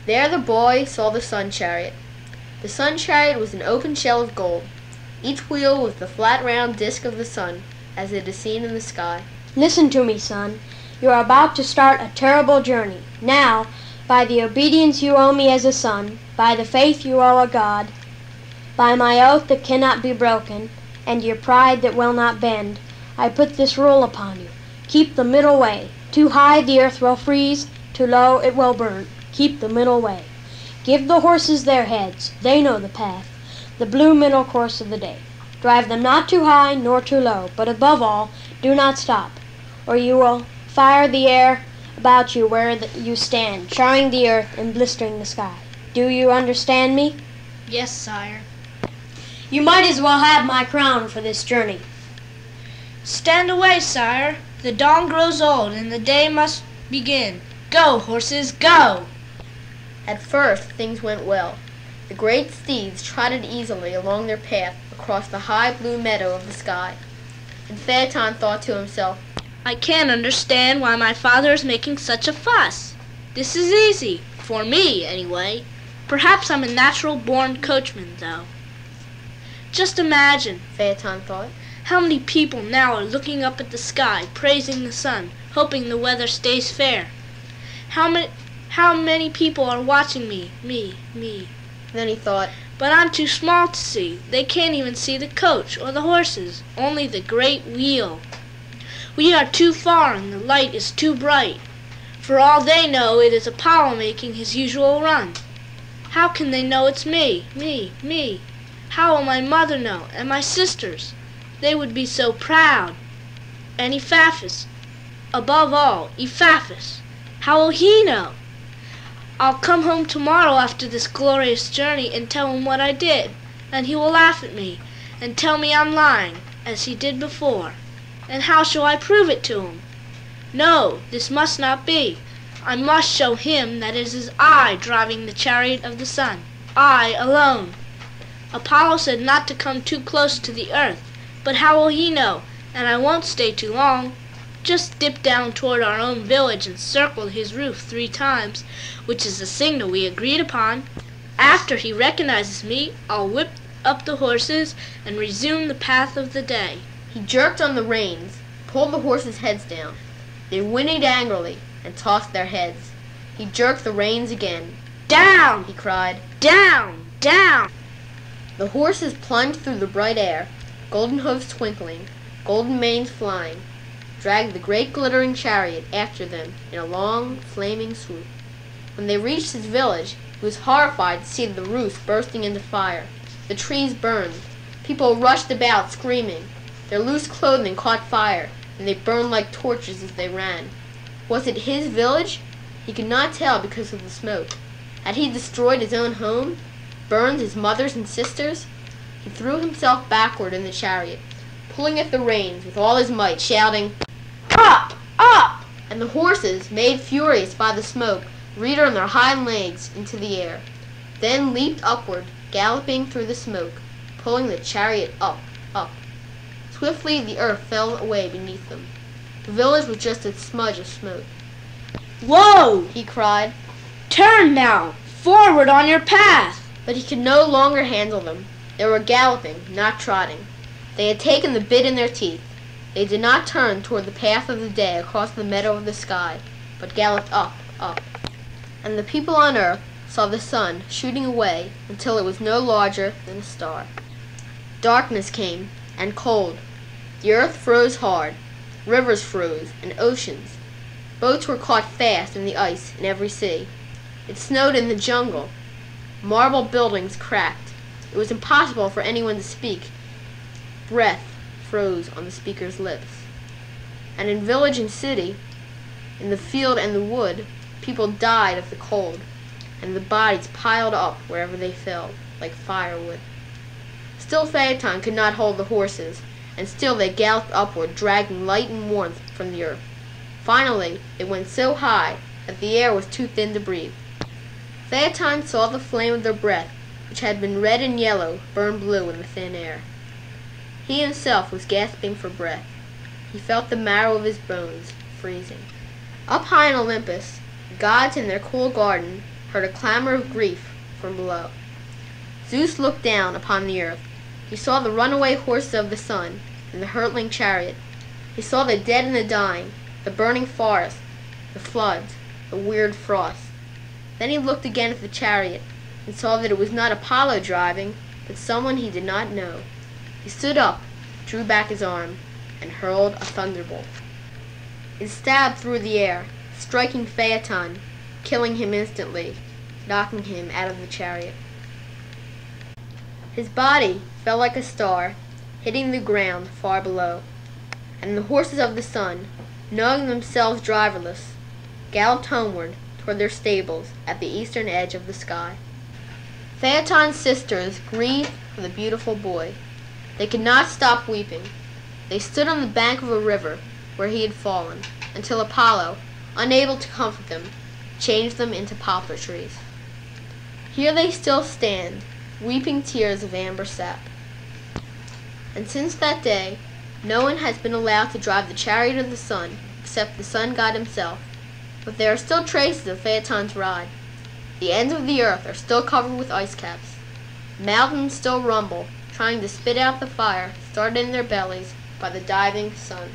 There the boy saw the sun chariot. The sun chariot was an open shell of gold. Each wheel was the flat round disk of the sun, as it is seen in the sky. Listen to me, son. You are about to start a terrible journey. Now, by the obedience you owe me as a son, by the faith you owe a God, by my oath that cannot be broken, and your pride that will not bend, I put this rule upon you. Keep the middle way. Too high the earth will freeze, too low it will burn. Keep the middle way. Give the horses their heads. They know the path, the blue middle course of the day. Drive them not too high nor too low, but above all, do not stop, or you will fire the air about you where you stand, charring the earth and blistering the sky. Do you understand me? Yes, sire. You might as well have my crown for this journey. Stand away, sire. The dawn grows old, and the day must begin. Go, horses, go! At first things went well. The great steeds trotted easily along their path across the high blue meadow of the sky. And Phaeton thought to himself, I can't understand why my father is making such a fuss. This is easy, for me, anyway. Perhaps I'm a natural-born coachman, though. Just imagine, Phaeton thought, how many people now are looking up at the sky, praising the sun, hoping the weather stays fair. How many people are watching me. Then he thought, but I'm too small to see. They can't even see the coach or the horses, only the great wheel. We are too far and the light is too bright. For all they know, it is Apollo making his usual run. How can they know it's me? How will my mother know, and my sisters? They would be so proud. And Epaphras, above all, Epaphras, how will he know? I'll come home tomorrow after this glorious journey and tell him what I did, and he will laugh at me and tell me I'm lying, as he did before. And how shall I prove it to him? No, this must not be. I must show him that it is I driving the chariot of the sun, I alone. Apollo said not to come too close to the earth, but how will he know? And I won't stay too long. Just dip down toward our own village and circle his roof 3 times, which is the signal we agreed upon. After he recognizes me, I'll whip up the horses and resume the path of the day. He jerked on the reins, pulled the horses' heads down. They whinnied angrily and tossed their heads. He jerked the reins again. Down! He cried. Down! Down! The horses plunged through the bright air, golden hoofs twinkling, golden manes flying, dragged the great glittering chariot after them in a long, flaming swoop. When they reached his village, he was horrified to see the roofs bursting into fire. The trees burned. People rushed about, screaming. Their loose clothing caught fire, and they burned like torches as they ran. Was it his village? He could not tell because of the smoke. Had he destroyed his own home? Burned his mother's and sisters? He threw himself backward in the chariot, pulling at the reins with all his might, shouting, Up! Up! And the horses, made furious by the smoke, reared on their hind legs into the air, then leaped upward, galloping through the smoke, pulling the chariot up, up. Swiftly the earth fell away beneath them. The village was just a smudge of smoke. Whoa! He cried. Turn now! Forward on your path! But he could no longer handle them. They were galloping, not trotting. They had taken the bit in their teeth. They did not turn toward the path of the day across the meadow of the sky, but galloped up, up. And the people on earth saw the sun shooting away until it was no larger than a star. Darkness came, and cold. The earth froze hard. Rivers froze, and oceans. Boats were caught fast in the ice in every sea. It snowed in the jungle. Marble buildings cracked. It was impossible for anyone to speak. Breath froze on the speaker's lips. And in village and city, in the field and the wood, people died of the cold, and the bodies piled up wherever they fell, like firewood. Still Phaeton could not hold the horses, and still they galloped upward, dragging light and warmth from the earth. Finally, it went so high that the air was too thin to breathe. Phaeton saw the flame of their breath, which had been red and yellow, burn blue in the thin air. He himself was gasping for breath. He felt the marrow of his bones freezing. Up high in Olympus, gods in their cool garden heard a clamor of grief from below. Zeus looked down upon the earth. He saw the runaway horses of the sun and the hurtling chariot. He saw the dead and the dying, the burning forest, the floods, the weird frost. Then he looked again at the chariot and saw that it was not Apollo driving, but someone he did not know. He stood up, drew back his arm, and hurled a thunderbolt. It stabbed through the air, striking Phaeton, killing him instantly, knocking him out of the chariot. His body fell like a star, hitting the ground far below, and the horses of the sun, knowing themselves driverless, galloped homeward toward their stables at the eastern edge of the sky. Phaeton's sisters grieved for the beautiful boy. They could not stop weeping. They stood on the bank of a river where he had fallen, until Apollo, unable to comfort them, changed them into poplar trees. Here they still stand, weeping tears of amber sap. And since that day, no one has been allowed to drive the chariot of the sun except the sun god himself. But there are still traces of Phaeton's ride. The ends of the earth are still covered with ice caps. Mountains still rumble, trying to spit out the fire started in their bellies by the diving sun.